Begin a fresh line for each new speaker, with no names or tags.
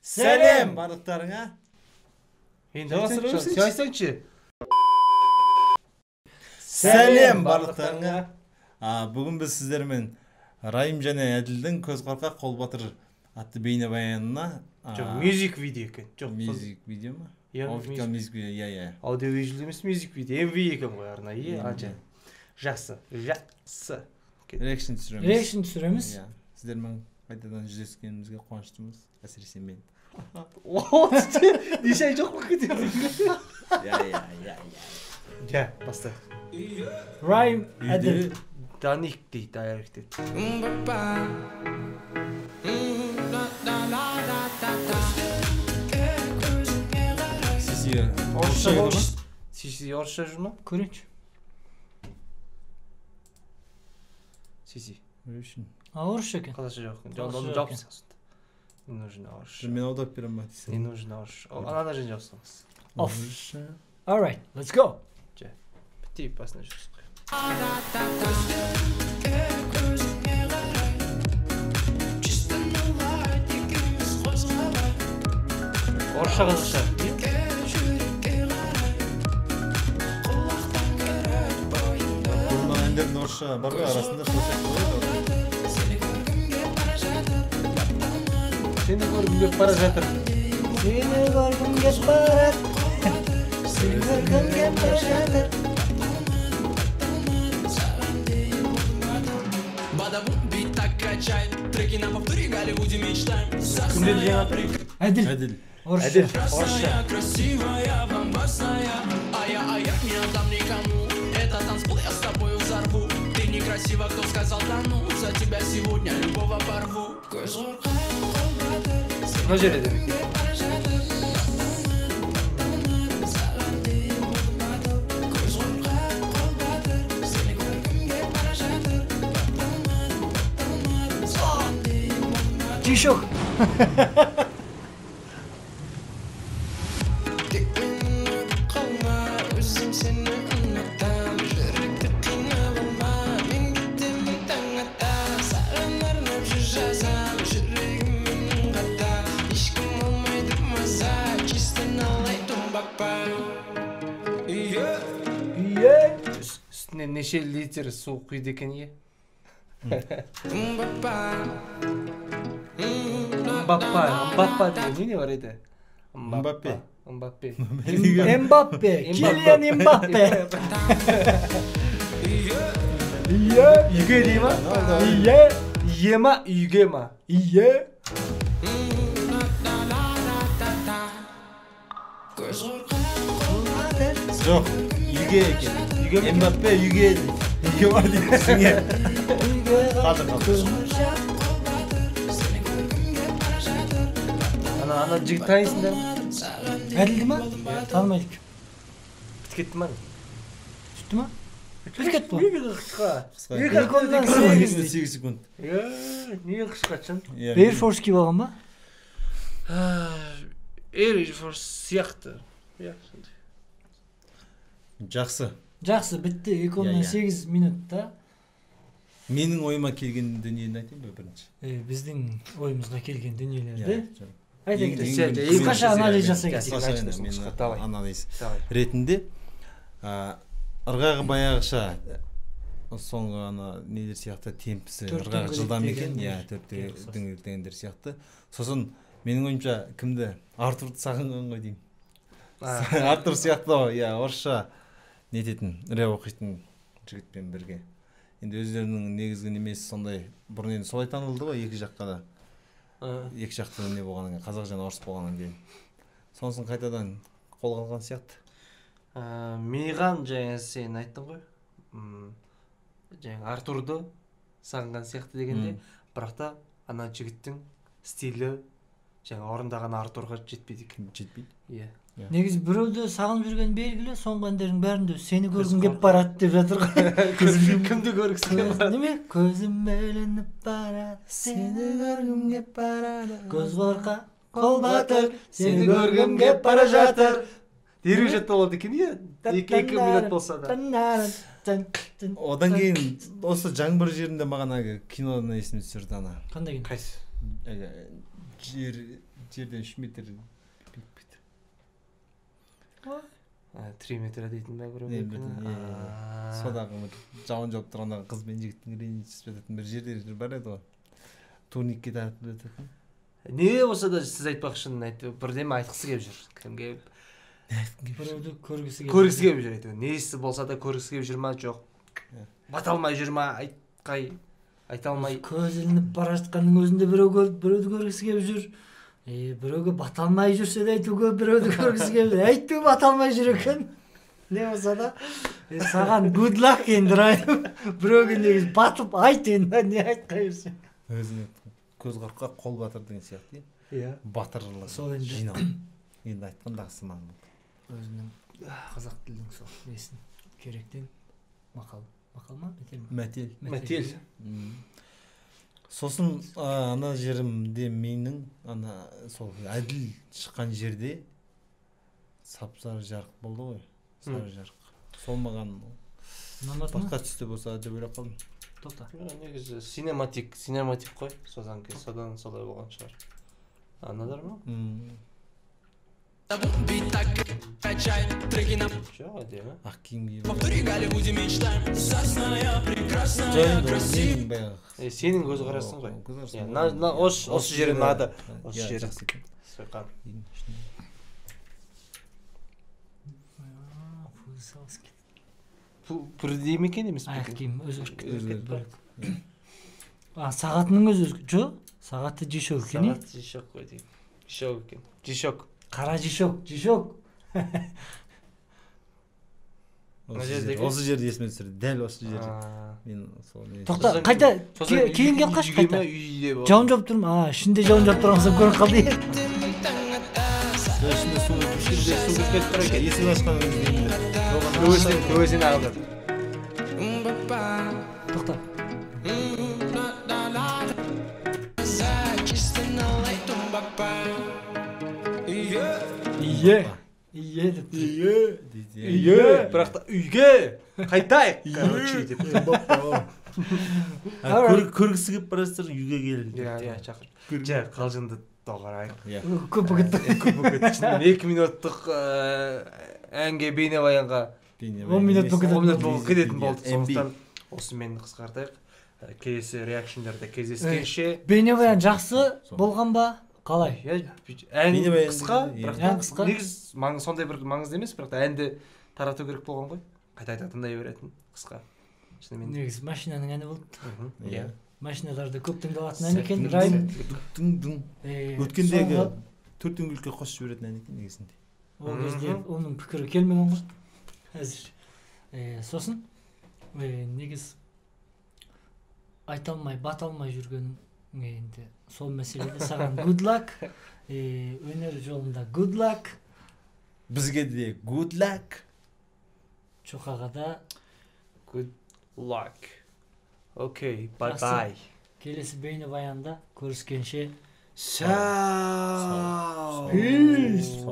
Сәлем барлықтарыңа.
Енді айтсаңшы.
Сәлем барлықтарыңа. Бүгін біз сіздермен Райым және Әділдің Көз қорқақ қол батыр атты бейнебаянына.
Жоқ, мюзик видео екен.
Жоқ, мюзик видео ма? Офикал мюзик видео, иә.
Аудиовизуал емес, мюзик видео, MV екен ғой арнайы. Жақсы.
Реакшн түсіреміз. Сіздермен қайтадан жүздескенімізге қуаныштымыз. Әсіресе мен.
Неше ай жоқ па кетеді?
Иә,
баста.
Райым Әділ.
Даник дейді, аяқ дейді. Сиси орысша жүр ма?
Көрейінші.
Сиси.
Орысша екен.
Қазақша жоқ екен. Оны жауып тастаңыз. Не нужен орысша.
Мен аударып берем ба?
Не нужен орысша. Анада жен жауып тастаңыз.
Орысша. Alright, let's go.
Бітті басына жүрсіз қой. Орысша қазақша.
Бұлынан әндердің орысша бар ғой арасында шошақ қойды.
Сені көргім кеп бара жатыр.
Сені көргім кеп бара жатыр.
Кімден жаңа тұр?
Әділ. Орысша.
Красивая, бомбасная, а я не отдам никому. Это танцпол, я с тобой взорву. Ты некрасива, кто сказал да ну. За тебя сегодня любого порву.
Мына жерде демек.
Чишок.
Үстіне неше литр су құйды екен е? Мбаппа деген не бар еді?
Мбаппе.
Мбаппе.
Килиан Мбаппе.
Үйге дей ма? Ие ма? Үйге ма?
Ие.
Жоқ, үйге екен. Мбаппе үйге бар дейсіңе.
Ана жігіт танисыңдар ма?
Әділді ма? Танымайдық.
Бітіп кетті ма?
Сүтті ма? Бітіп кетті ма?
Неге қысқа?
8 секунд.
Неге қысқа чын?
Air Force-ке болған ба?
Air Force сияқты.
Жақсы, бітті. 2-8 минутта.
Менің ойыма келген дүниені айтайын ба бірінші?
Біздің ойымызға келген дүниелерді.
Қысқаша
анализ жасай кетейік.
Анализ ретінде ырғағы баяғыша соңғы нелер сияқты темпісі ырғағы жылдам екен, 4 дөңгелек дегендер сияқты. Сосын менің ойымша кімді? Артурды сағынған ғой деймін. Артур сияқты орысша нететін, рэп оқитын жігітпен бірге. Енді өздерінің негізгі немесі сондай, бұрын енді солай танылды ғой екі жаққа да. Екі жақты не болғаннан кейін, қазақ және орыс болғаннан кейін. Сонысын қайтадан қолға алған сияқты.
Мейған жаңа сен айттың ғой. Жаңа Артурды сағынған сияқты дегенде, бірақ та ана жігіттің стилі жаңа орындаған Артурға жетпейді екен.
Жетпейді?
Иә.
Негізі біреуді сағынып жүрген белгілі, соңғы әндердің бәрінде сені көргім кеп барады деп жатыр ғой.
Кімді көргісі кеп барады?
Неме? Көзім ілініп барады, сені көргім кеп барады. Көз қорқа, қол батыр, сені көргім кеп бара жатыр.
Дереу жетті болады екен, е? 2 минут болса да.
Одан кейін осы жаңбыр жерінде маған киноны есіме түсірді ана.
Қандай кино?
Қайсы?
жерден 3 метр.
3 метр дейтін бе
Не білдім, содағы бір жауын жауып тұрғанда қыз бен жігіттің ренжісіп жататын бір жерлер бар еді ғой. Турникке тартып жататын.
Не болса да сіз айтпақшын бірдеме айтқысы келіп жүр. Кімге
Біреуді көргісі
көргісі келіп жүр әйтеуір. Несі болса да көргісі келіп жүр ма, жоқ. Бата алмай жүр ма, айта алмай.
Көз ілініп бара жатқанның өзінде біреуді көргісі келіп жүр. Біреуге бата алмай жүрсе де айтуға біреуді көргісі келіп жүр. Әйтеуір бата алмай жүр екен. Не болса да саған good luck енді райым. Біреуге негіз батып айт енді, не айтқай жүрсең.
Өзіне көз қырыққа қол батыр деген сияқты.
Иә.
Батырлық
Сол енді
жинау. Енді айтқандағысы маған.
Өзінің қазақ тілдің сол несін керектен мақал ма?
Мәтел.
Сосын ана жерімде менің ана сол әділ шыққан жерде сап-сары жарық болды ғой. Сары жарық. Сол маған басқа түсті болса деп ойлап қалдым.
Тоқта.
Негізі синематик қой. Содан солай болған шығар. Анадар ма?
Качай треки на
Жоқ, әдемі.
Ақ киім киіп.
повтори Голливуде мечтаем. Сосная, прекрасная, красивая.
Сенің көзқарасың ғой.
Көзқарасың.
Осы жері ұнады. Осы жері сойқан. Бірдей ме екен емес пе
Аяқ
екен?
киім өзгеріп. Сағатының өзі жоқ. Сағаты жишок екен.
Сағат жишок қой деймін. Жишок екен. Жишок.
Қара жишок.
Осы жерді есіме түсірді. Дәл осы жерде. Мен сол.
Тоқта, қайта кейін кел қаш қайта. Жауын жауып тұрмын. Ішінде жауын жауып тұрғанса көріп қалды.
Ішінде су кетіп тұр екен. Есін ашқан өзінде.
Көзін ағылды.
Тоқта. Ие деп.
Бірақ та үйге қайтайық. Короче деп.
Көргісі келіп бара жатыр, үйге кел.
Иә, шақыр. Жа, қалжыңды доғарайық.
Көп кетті.
2 минуттық әнге бейнебаянға
10 минут
болып кететін болды. Сондықтан осымен қысқартайық. Келесі реакшндерде кездескенше.
Бейнебаян жақсы болған ба? Қалай?
Ән қысқа,
ән қысқа.
Негіз сондай бір маңызды емес, бірақ әнді тарату керек болған ғой. Қайта тыңдай беретін қысқа.
Негіз машинаның әні болды.
Иә.
Машиналарда көп тыңдалатын ән екен. Райым.
Өткендегі 4 дөңгелекке қосып жіберетін ән екен негізінде.
Ол кезде оның пікірі келмеген ғой. Әзір. Сосын негіз айта алмай, бата алмай жүргенім енді сол мәселеде саған good luck. Өнер жолында good luck.
Бізге де good luck.
Чоқаға да
good luck. Окей, bye-bye.
Келесі бейнебаянда көріскенше
Сау.
Peace.